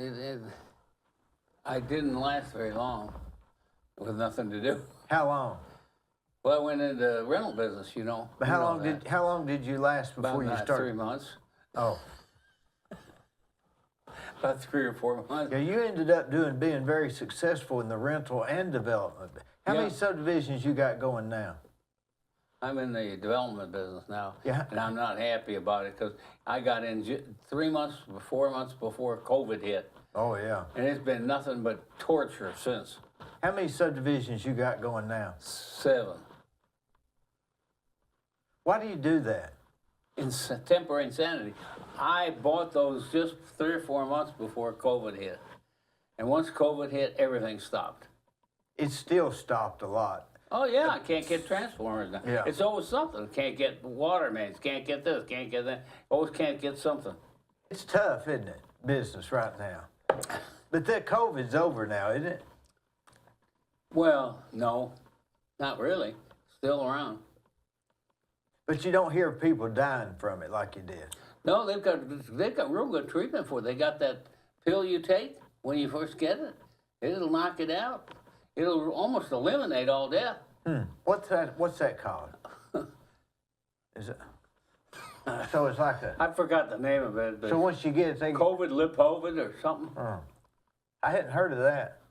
I didn't last very long with nothing to do. How long? Well, I went into the rental business, you know. But how long did you last before you About started? 3 months. Oh, About 3 or 4 months. yeah. You ended up being very successful in the rental and development. How many subdivisions you got going now? I'm in the development business now, Yeah. and I'm not happy about it because I got in 3 months, 4 months before COVID hit, Oh yeah. and it's been nothing but torture since. How many subdivisions you got going now? 7. Why do you do that? Temporary insanity. I bought those just 3 or 4 months before COVID hit, and once COVID hit, everything stopped. It's still stopped a lot. Oh yeah, I can't get transformers now. Yeah. It's always something. Can't get water mains. Can't get this. Can't get that. Always can't get something. It's tough, isn't it? Business right now. But that COVID's over now, isn't it? Well, no, not really. Still around. But you don't hear people dying from it like you did. No, they've got real good treatment for it. They got that pill you take when you first get it. It'll knock it out. It'll almost eliminate all death. What's that called? Is it? So it's like a. I forgot the name of it. But So once you get it, they. COVID, Lipovid or something. I hadn't heard of that.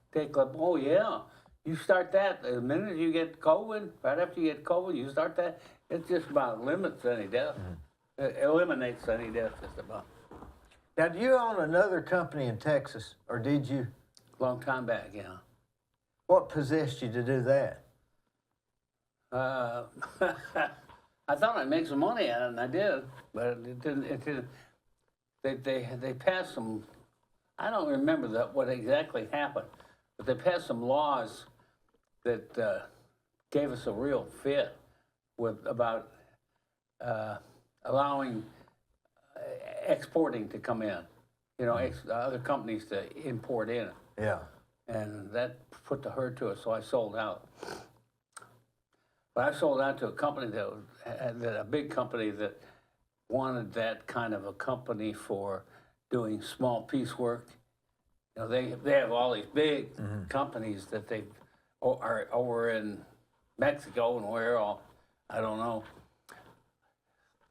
Oh yeah. You start that the minute you get COVID. Right after you get COVID, you start that. It just about limits any death. It eliminates any death just about. Now, do you own another company in Texas, or did you? Long time back, yeah. What possessed you to do that? I thought I'd make some money at it, and I did, but it didn't. It didn't. They passed some. I don't remember what exactly happened, but they passed some laws that gave us a real fit about allowing exporting to come in. You know, other companies to import in. Yeah. And that put the hurt to it, so I sold out. But I sold out to a company a big company that wanted that kind of a company for doing small piecework. You know, they have all these big companies that they are over in Mexico and where all, I don't know,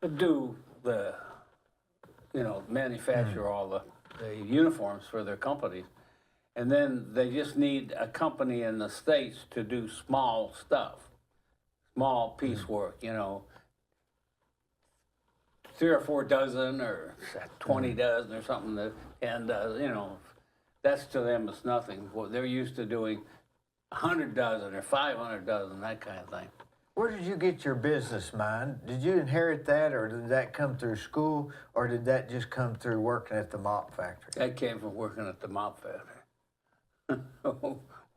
that do the, manufacture all the uniforms for their companies. And then they just need a company in the States to do small stuff, small piecework, 3 or 4 dozen or 20 dozen or something, and that's to them it's nothing. Well, they're used to doing 100 dozen or 500 dozen, that kind of thing. Where did you get your business mind? Did you inherit that, or did that come through school, or did that just come through working at the mop factory? That came from working at the mop factory.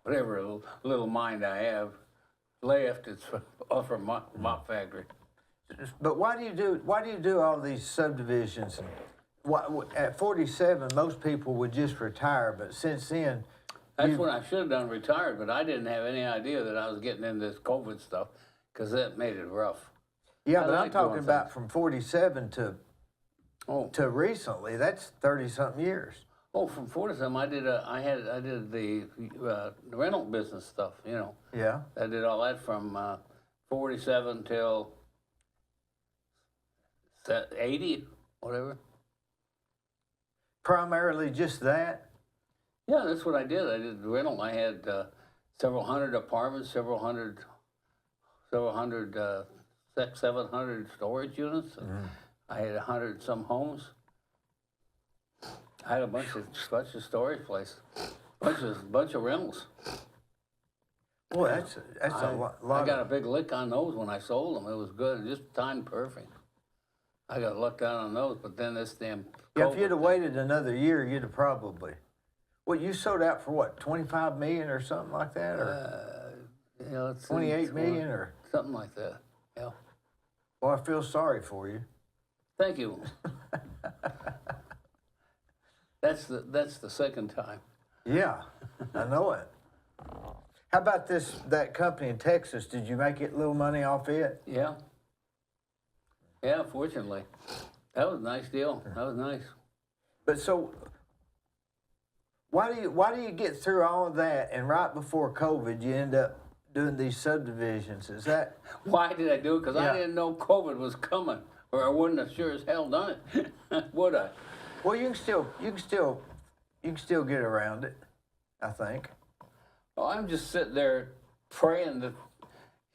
Whatever little mind I have left, it's from mop factory. But why do you do all these subdivisions? At 47, most people would just retire, but since then, that's when I should have done retired, but I didn't have any idea that I was getting into this COVID stuff, because that made it rough. Yeah, I but I'm like doing talking about things. from 47 Oh, to recently. That's 30-something years. from 47, I did the rental business stuff. You know, Yeah. I did all that from 47 till 80, whatever. Primarily just that. Yeah, that's what I did. I did rental. I had several hundred apartments, several hundred, 700 storage units. And I had 100 some homes. I had a bunch of storage places, bunch of rentals. Boy, that's a lot. I got a big lick on those when I sold them. It was good, just timed perfect. I got lucked out on those, but then this damn Yeah, if you'd have COVID waited another year, you'd have probably. Well, you sold out for what, 25 million or something like that, or you know, it's 28 million, or? something like that. Yeah. Well, I feel sorry for you. Thank you. That's the second time. Yeah, I know it. How about that company in Texas? Did you make a little money off it? Yeah. Yeah, fortunately. That was a nice deal. That was nice. But so, why do you get through all of that and right before COVID you end up doing these subdivisions? Is that? Why did I do it? Because Yeah. I didn't know COVID was coming, or I wouldn't have sure as hell done it, would I? Well, you can still get around it, I think. Well, I'm just sitting there praying that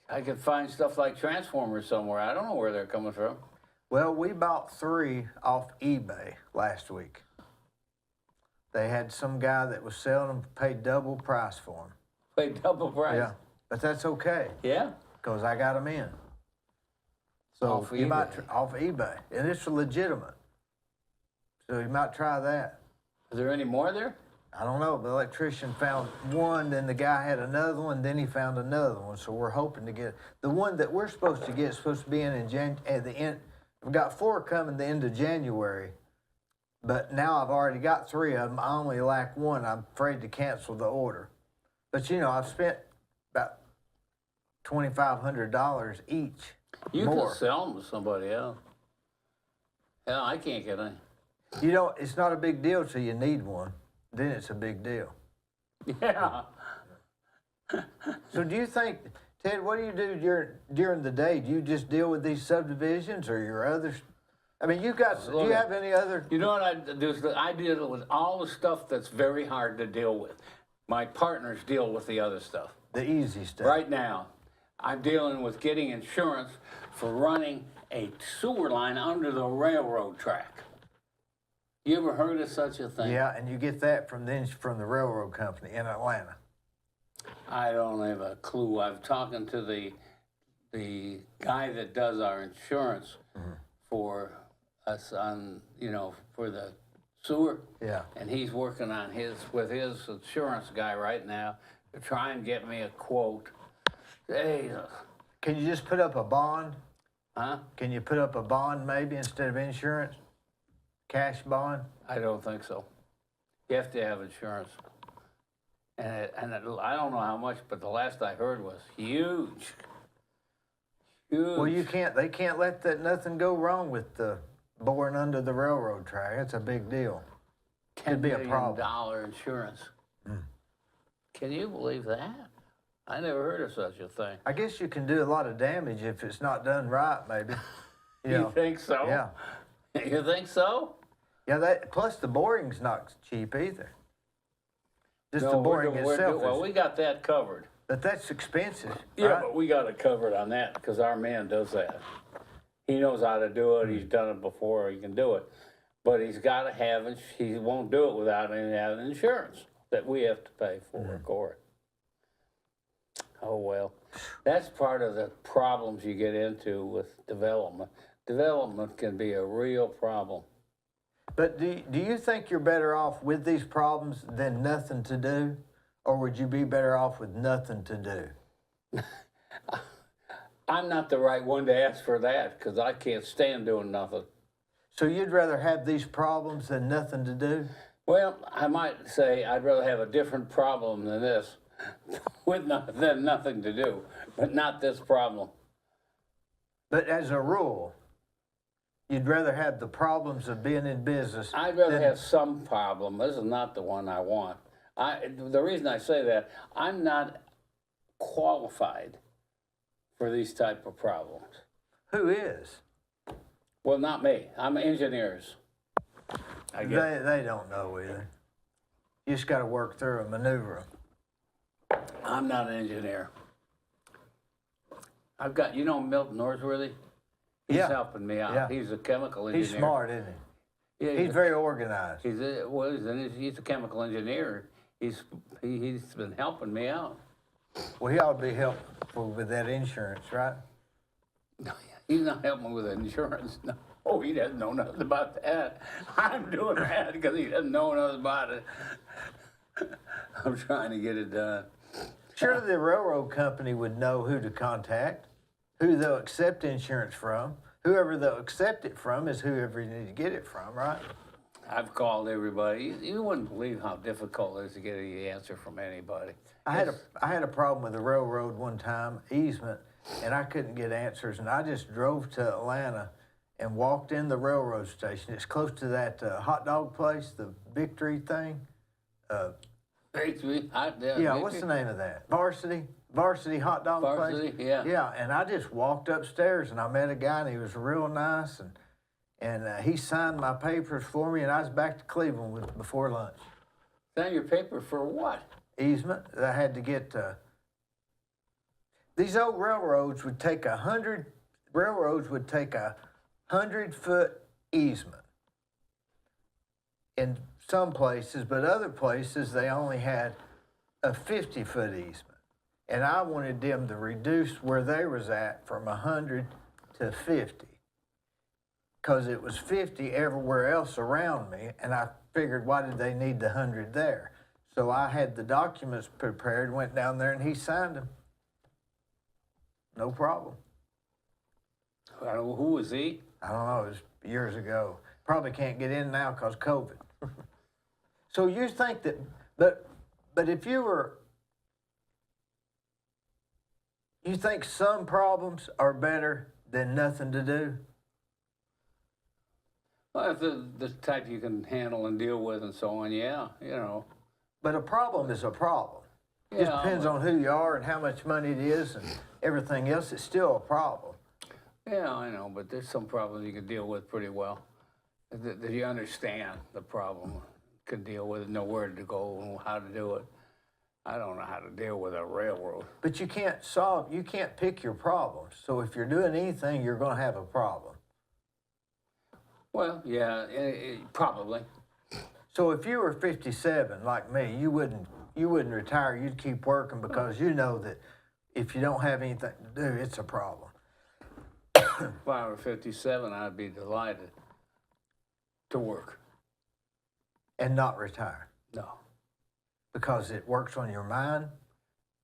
I could find stuff like transformers somewhere. I don't know where they're coming from. Well, we bought 3 off eBay last week. They had some guy that was selling them, paid double price for them. Pay double price. Yeah, but that's okay Yeah? because I got them in. So Off you might eBay. off eBay, and it's legitimate. So you might try that. Is there any more there? I don't know. The electrician found one, then the guy had another one, then he found another one. So we're hoping to get the one that we're supposed to get. Is supposed to be in at the end. We've got 4 coming the end of January, but now I've already got 3 of them. I only lack one. I'm afraid to cancel the order. But you know, I've spent about $2,500 each. You more. can sell them to somebody else. Yeah, I can't get any. You know, it's not a big deal till you need one. Then it's a big deal. Yeah. So do you think, Ted, what do you do during the day? Do you just deal with these subdivisions or your others? I mean, do you have any other? You know what I do? Is that I deal with all the stuff that's very hard to deal with. My partners deal with the other stuff. The easy stuff. Right now, I'm dealing with getting insurance for running a sewer line under the railroad track. You ever heard of such a thing? Yeah, and you get that from the railroad company in Atlanta. I don't have a clue. I'm talking to the guy that does our insurance for us on, for the sewer. Yeah. And he's working on with his insurance guy right now to try and get me a quote. Hey, Can you just put up a bond? huh? Can you put up a bond maybe instead of insurance? Cash bond? I don't think so. You have to have insurance. And I don't know how much, but the last I heard was huge. Huge. Well, they can't let nothing go wrong with the boring under the railroad track. That's a big deal. Could be a problem. $10 million insurance. Can you believe that? I never heard of such a thing. I guess you can do a lot of damage if it's not done right, maybe. You think so? Yeah. You think so? Yeah, plus the boring's not cheap either. Just the No, boring itself well, is, we got that covered. but that's expensive, Yeah, right? but we got it covered on that because our man does that. He knows how to do it. He's done it before. He can do it. But he's got to have it. He won't do it without any insurance that we have to pay for, of course. Oh, well. That's part of the problems you get into with development. Development can be a real problem. But do you think you're better off with these problems than nothing to do? Or would you be better off with nothing to do? I'm not the right one to ask for that because I can't stand doing nothing. So you'd rather have these problems than nothing to do? Well, I might say I'd rather have a different problem than this than nothing to do, but not this problem. But as a rule, you'd rather have the problems of being in business. I'd rather than- have some problem. This is not the one I want. The reason I say that, I'm not qualified for these type of problems. Who is? Well, not me. I'm engineers. I guess. They don't know either. You just got to work through and maneuver them. I'm not an engineer. I've got, you know, Milton Norsworthy? He's Yeah. helping me out. Yeah. He's a chemical engineer. He's smart, isn't he? Yeah, He's very organized. he's a chemical engineer. He's been helping me out. Well, he ought to be helpful with that insurance, right? He's not helping with insurance. No. Oh, he doesn't know nothing about that. I'm doing that because he doesn't know nothing about it. I'm trying to get it done. Surely the railroad company would know who to contact, who they'll accept insurance from. Whoever they'll accept it from is whoever you need to get it from, right? I've called everybody. You wouldn't believe how difficult it is to get the answer from anybody. I had a problem with the railroad one time, easement, and I couldn't get answers. And I just drove to Atlanta and walked in the railroad station. It's close to that hot dog place, the Victory thing. Yeah, what's the name of that? Varsity hot dog place. Varsity, yeah. Yeah, and I just walked upstairs and I met a guy and he was real nice and he signed my papers for me and I was back to Cleveland before lunch. Sign your paper for what? Easement. I had to get. These old railroads would take 100 100-foot easement in some places, but other places they only had a 50-foot easement. And I wanted them to reduce where they was at from 100 to 50 because it was 50 everywhere else around me, and I figured, why did they need the 100 there? So I had the documents prepared, went down there, and he signed them. No problem. Who was he? I don't know, it was years ago. Probably can't get in now because COVID. So you think that, but if you think some problems are better than nothing to do? Well, if the type you can handle and deal with and so on, yeah, you know. But a problem is a problem. It just depends on who you are and how much money it is and everything else. It's still a problem. Yeah, I know, but there's some problems you can deal with pretty well. That you understand the problem, can deal with it, know where to go and how to do it. I don't know how to deal with a railroad. But you can't pick your problems. So if you're doing anything, you're going to have a problem. Well, yeah, probably. So if you were 57 like me, you wouldn't retire. You'd keep working because you know that if you don't have anything to do, it's a problem. If I were 57, I'd be delighted to work. And not retire No. because it works on your mind.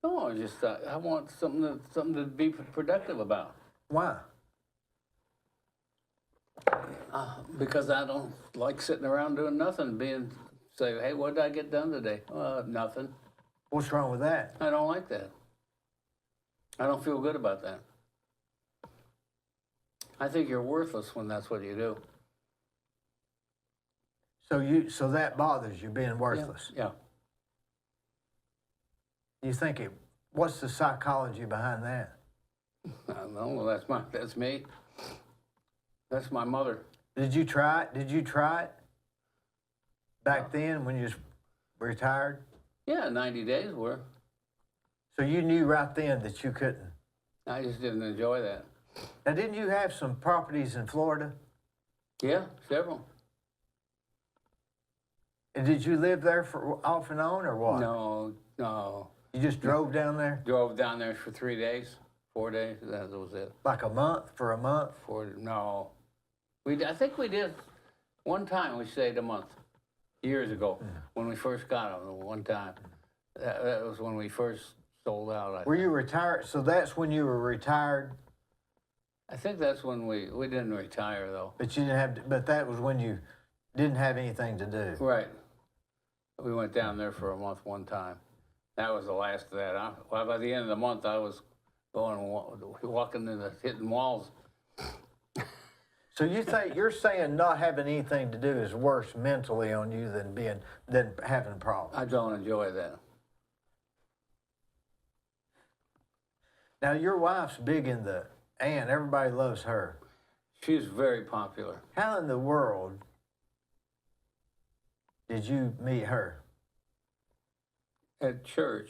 No, I just I want something to be productive about. Why? Because I don't like sitting around doing nothing, say, hey, what did I get done today? Nothing. What's wrong with that? I don't like that. I don't feel good about that. I think you're worthless when that's what you do. So that bothers you, being worthless. Yeah. You think what's the psychology behind that? I don't know. Well, that's me. That's my mother. Did you try it? Back then when you was retired? Yeah, 90 days were. So you knew right then that you couldn't. I just didn't enjoy that. Now, didn't you have some properties in Florida? Yeah, several. And did you live there for off and on or what? No. You just drove down there? Drove down there for 3 days, 4 days. That was it. Like a month? For a month? No. I think we did one time. We stayed a month years ago when we first got them. One time, that was when we first sold out. Were you retired? So that's when you were retired. I think that's when we didn't retire though. But you didn't have. But that was when you didn't have anything to do. Right. We went down there for a month one time. That was the last of that. Well, by the end of the month, I was going walking in hitting walls So you're saying not having anything to do is worse mentally on you than having problems? I don't enjoy that. Now your wife's big in the Ann. Everybody loves her. She's very popular. How in the world did you meet her? At church.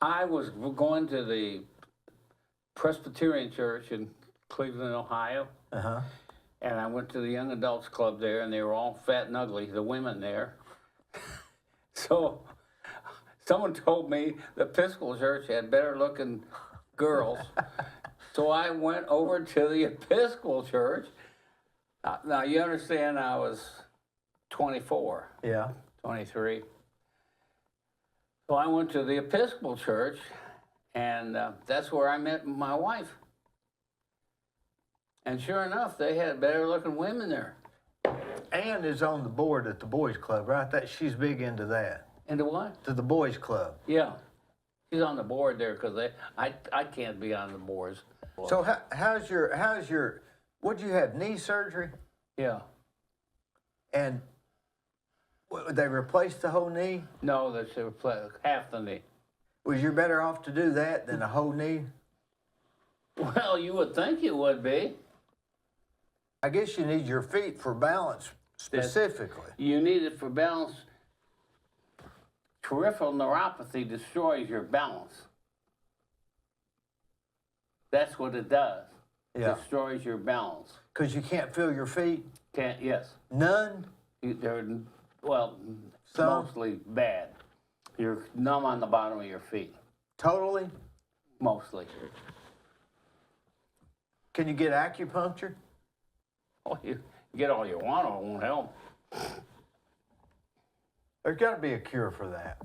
I was going to the Presbyterian church in Cleveland, Ohio. Uh-huh. And I went to the young adults club there, and they were all fat and ugly, the women there. So someone told me the Episcopal church had better looking girls. So I went over to the Episcopal church. Now you understand I was 24, Yeah. 23. So I went to the Episcopal church, and that's where I met my wife. And sure enough, they had better looking women there. Ann is on the board at the boys club, right? She's big into that. Into what? To the boys club. Yeah. She's on the board there because I can't be on the boards. So how's your what'd you have, knee surgery? Yeah. And they replaced the whole knee? No, that's half the knee. Was you better off to do that than a whole knee? Well, you would think you would be. I guess you need your feet for balance specifically. You need it for balance. Peripheral neuropathy destroys your balance. That's what it does. Yeah. Destroys your balance. Because you can't feel your feet? Can't, yes. None? They're, well, Some? mostly bad. You're numb on the bottom of your feet. Totally? Mostly. Can you get acupuncture? Oh, you get all you want, or it won't help. There's got to be a cure for that.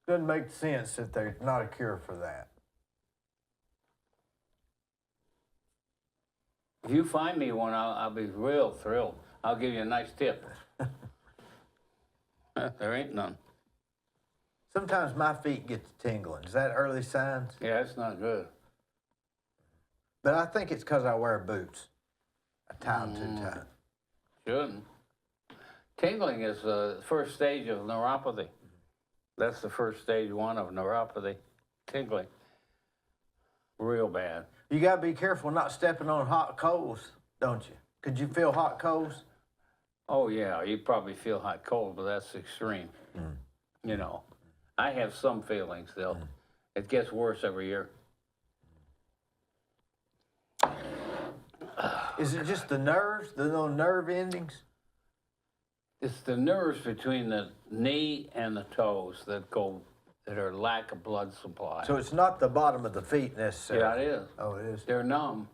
Doesn't make sense that there's not a cure for that. If you find me one, I'll be real thrilled. I'll give you a nice tip. There ain't none. Sometimes my feet get to tingling. Is that early signs? Yeah, it's not good. But I think it's because I wear boots. I tie them too tight. Shouldn't. Tingling is the first stage of neuropathy. That's the first stage one of neuropathy. Tingling. Real bad. You got to be careful not stepping on hot coals, don't you? Could you feel hot coals? Oh, yeah, you probably feel hot cold, but that's extreme. You know, I have some feelings, though. It gets worse every year. Is it just the nerves, the little nerve endings? It's the nerves between the knee and the toes that are lack of blood supply. So it's not the bottom of the feet necessarily? Yeah, it is. Oh, it is? They're numb.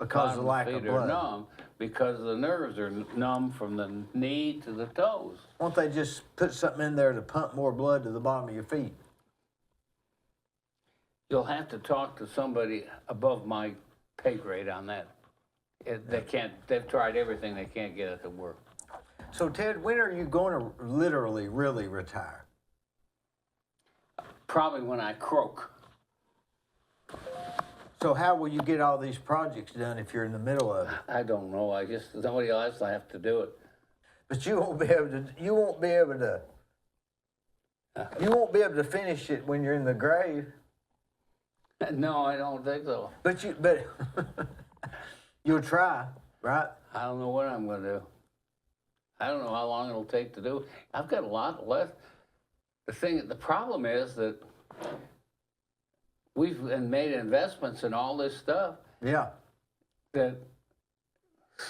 Because of lack of Feet are blood? numb because the nerves are numb from the knee to the toes. Won't they just put something in there to pump more blood to the bottom of your feet? You'll have to talk to somebody above my pay grade on that. They can't. They've tried everything. They can't get it to work. So, Ted, when are you going to literally, really retire? Probably when I croak. So how will you get all these projects done if you're in the middle of it? I don't know. I just somebody else will have to do it. But you won't be able to. You won't be able to. You won't be able to finish it when you're in the grave. No, I don't think so. But you'll try, right? I don't know what I'm going to do. I don't know how long it'll take to do. I've got a lot left. The problem is that we've made investments in all this stuff. Yeah. That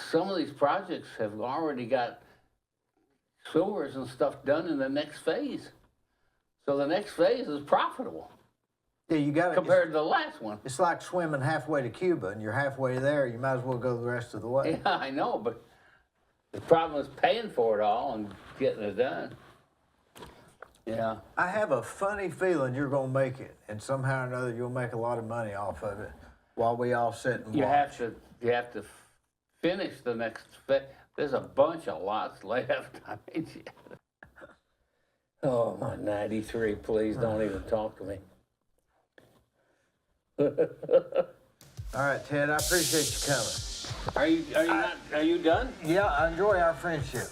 some of these projects have already got sewers and stuff done in the next phase. So the next phase is profitable. Yeah, you got to. Compared to the last one. It's like swimming halfway to Cuba, and you're halfway there. You might as well go the rest of the way. Yeah, I know, but the problem is paying for it all and getting it done. Yeah. I have a funny feeling you're going to make it, and somehow or another you'll make a lot of money off of it while we all sit and You watch. have to finish the next phase. There's a bunch of lots left. I mean, oh, my 93, please don't even talk to me. All right, Ted, I appreciate you coming. Are you done? Yeah, I enjoy our friendship.